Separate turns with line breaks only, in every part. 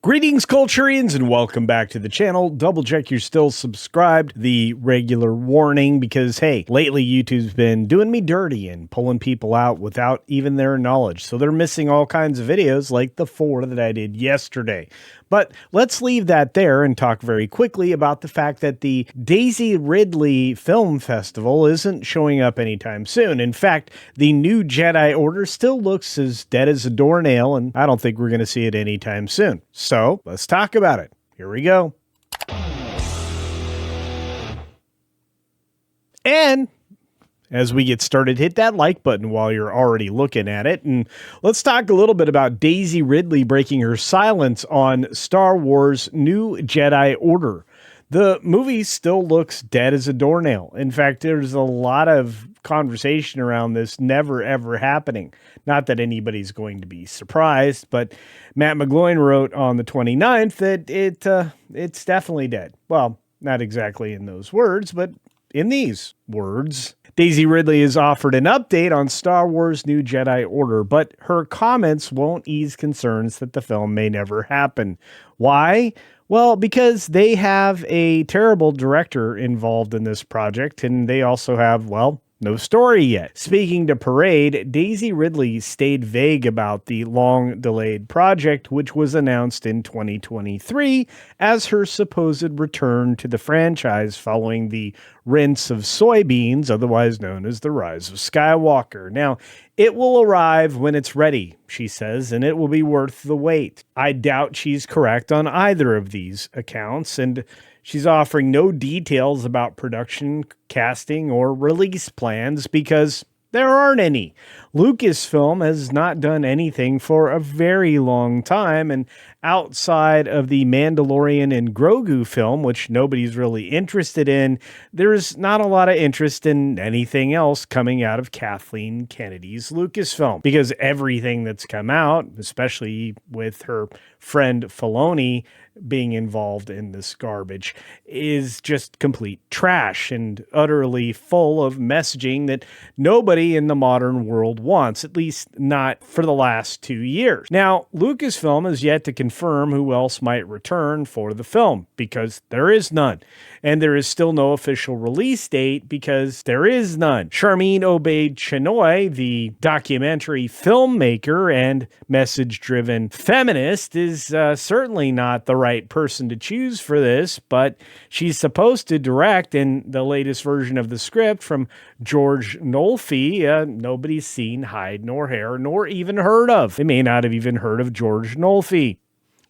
Greetings, Culturians, and welcome back to the channel. Double check you're still subscribed. The regular warning, because hey, lately YouTube's been doing me dirty and pulling people out without even their knowledge. So they're missing all kinds of videos like the 4 that I did yesterday. But let's leave that there and talk very quickly about the fact that the Daisy Ridley Film Festival isn't showing up anytime soon. In fact, the new Jedi Order still looks as dead as a doornail, and I don't think we're going to see it anytime soon. So let's talk about it. Here we go. And as we get started, hit that like button while you're already looking at it. And let's talk a little bit about Daisy Ridley breaking her silence on Star Wars New Jedi Order. The movie still looks dead as a doornail. In fact, there's a lot of conversation around this never ever happening. Not that anybody's going to be surprised, but Matt McGloin wrote on the 29th that it's definitely dead. Well, not exactly in those words, but in these words. Daisy Ridley has offered an update on Star Wars New Jedi Order, but her comments won't ease concerns that the film may never happen. Why? Well, because they have a terrible director involved in this project, and they also have, well, no story yet. Speaking to Parade, Daisy Ridley stayed vague about the long-delayed project, which was announced in 2023 as her supposed return to the franchise following the rinse of soybeans, otherwise known as the Rise of Skywalker. Now, it will arrive when it's ready, she says, and it will be worth the wait. I doubt she's correct on either of these accounts, and she's offering no details about production, casting, or release plans because there aren't any. Lucasfilm has not done anything for a very long time, and outside of the Mandalorian and Grogu film, which nobody's really interested in, there's not a lot of interest in anything else coming out of Kathleen Kennedy's Lucasfilm, because everything that's come out, especially with her friend Filoni being involved in this garbage, is just complete trash and utterly full of messaging that nobody in the modern world wants, at least not for the last 2 years. Now, Lucasfilm has yet to confirm who else might return for the film, because there is none. And there is still no official release date because there is none. Charmin Obaid-Chinoy, the documentary filmmaker and message-driven feminist, is certainly not the right person to choose for this, but she's supposed to direct, in the latest version of the script from George Nolfi, nobody's seen hide nor hair nor even heard of. They may not have even heard of George Nolfi.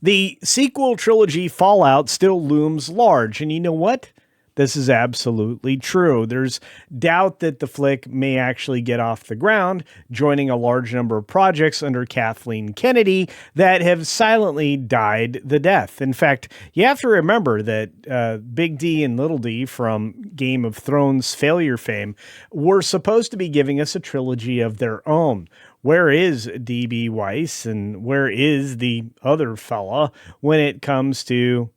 The sequel trilogy fallout still looms large, and you know what? This is absolutely true. There's doubt that the flick may actually get off the ground, joining a large number of projects under Kathleen Kennedy that have silently died the death. In fact, you have to remember that Big D and Little D from Game of Thrones failure fame were supposed to be giving us a trilogy of their own. Where is D.B. Weiss and where is the other fella when it comes to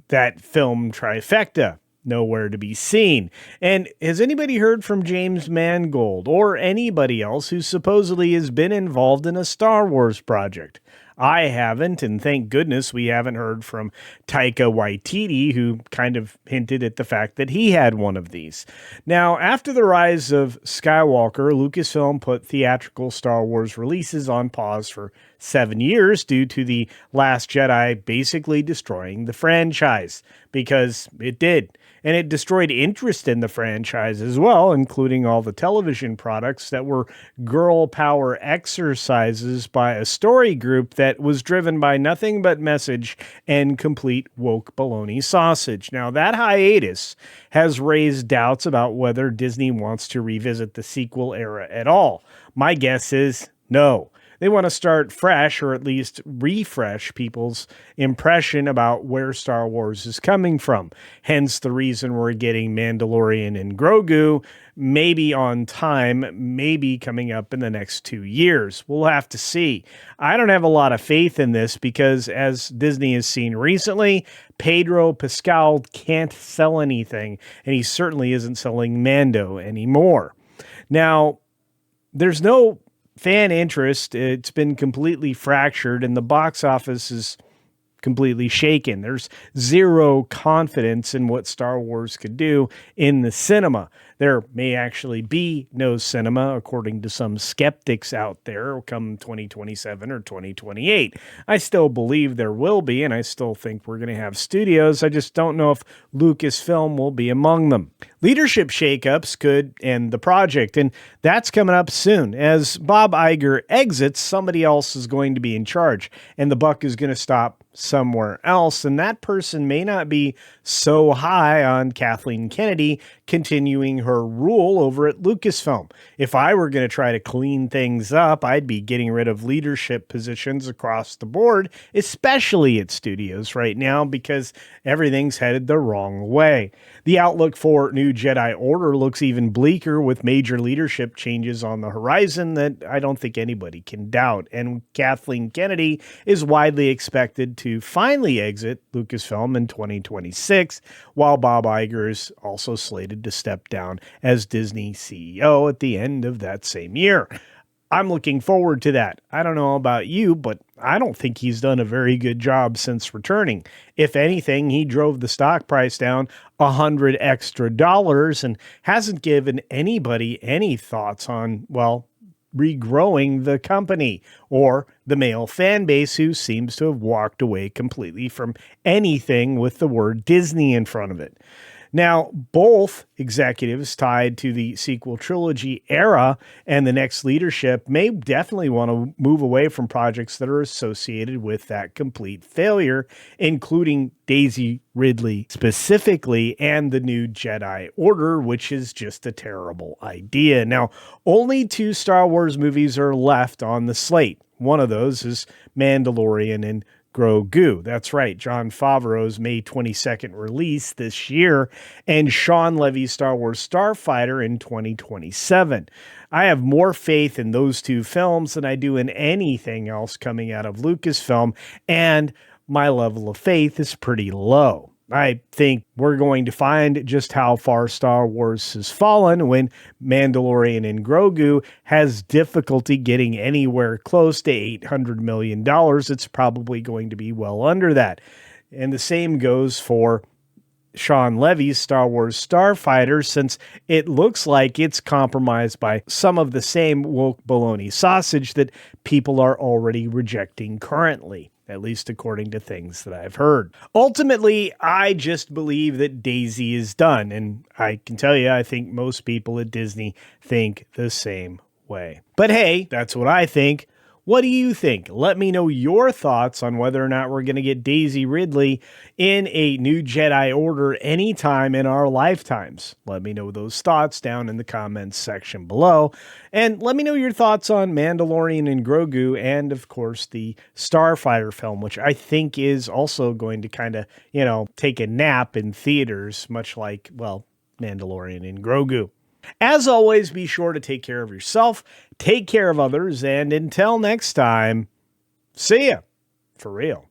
that film trifecta? Nowhere to be seen. And has anybody heard from James Mangold or anybody else who supposedly has been involved in a Star Wars project? I haven't, and thank goodness we haven't heard from Taika Waititi, who kind of hinted at the fact that he had one of these. Now, after the Rise of Skywalker, Lucasfilm put theatrical Star Wars releases on pause for 7 years due to The Last Jedi basically destroying the franchise, because it did. And it destroyed interest in the franchise as well, including all the television products that were girl power exercises by a story group that was driven by nothing but message and complete woke baloney sausage. Now, that hiatus has raised doubts about whether Disney wants to revisit the sequel era at all. My guess is no. They want to start fresh, or at least refresh people's impression about where Star Wars is coming from. Hence the reason we're getting Mandalorian and Grogu, maybe on time, maybe coming up in the next 2 years. We'll have to see. I don't have a lot of faith in this because, as Disney has seen recently, Pedro Pascal can't sell anything, and he certainly isn't selling Mando anymore. Now, there's no fan interest. It's been completely fractured, and the box office is completely shaken. There's zero confidence in what Star Wars could do in the cinema. There may actually be no cinema, according to some skeptics out there, come 2027 or 2028. I still believe there will be, and I still think we're going to have studios. I just don't know if Lucasfilm will be among them. Leadership shakeups could end the project, and that's coming up soon. As Bob Iger exits, somebody else is going to be in charge, and the buck is going to stop somewhere else, and that person may not be so high on Kathleen Kennedy continuing her rule over at Lucasfilm. If I were going to try to clean things up, I'd be getting rid of leadership positions across the board, especially at studios right now, because everything's headed the wrong way. The outlook for new Jedi Order looks even bleaker, with major leadership changes on the horizon that I don't think anybody can doubt. And Kathleen Kennedy is widely expected to finally exit Lucasfilm in 2026, while Bob Iger is also slated to step down as Disney CEO at the end of that same year. I'm looking forward to that. I don't know about you, but I don't think he's done a very good job since returning. If anything, he drove the stock price down $100 extra and hasn't given anybody any thoughts on, well, regrowing the company or the male fan base, who seems to have walked away completely from anything with the word Disney in front of it. Now, both executives tied to the sequel trilogy era and the next leadership may definitely want to move away from projects that are associated with that complete failure, including Daisy Ridley specifically and the new Jedi Order, which is just a terrible idea. Now, only 2 Star Wars movies are left on the slate. One of those is Mandalorian and Grogu. That's right, Jon Favreau's May 22nd release this year, and Shawn Levy's Star Wars Starfighter in 2027. I have more faith in those 2 films than I do in anything else coming out of Lucasfilm, and my level of faith is pretty low. I think we're going to find just how far Star Wars has fallen when Mandalorian and Grogu has difficulty getting anywhere close to $800 million. It's probably going to be well under that. And the same goes for Shawn Levy's Star Wars Starfighter, since it looks like it's compromised by some of the same woke baloney sausage that people are already rejecting currently, at least according to things that I've heard. Ultimately, I just believe that Daisy is done, and I can tell you, I think most people at Disney think the same way. But hey, that's what I think. What do you think? Let me know your thoughts on whether or not we're going to get Daisy Ridley in a new Jedi Order anytime in our lifetimes. Let me know those thoughts down in the comments section below. And let me know your thoughts on Mandalorian and Grogu, and of course the Starfighter film, which I think is also going to kind of, take a nap in theaters, much like, well, Mandalorian and Grogu. As always, be sure to take care of yourself, take care of others, and until next time, see ya, for real.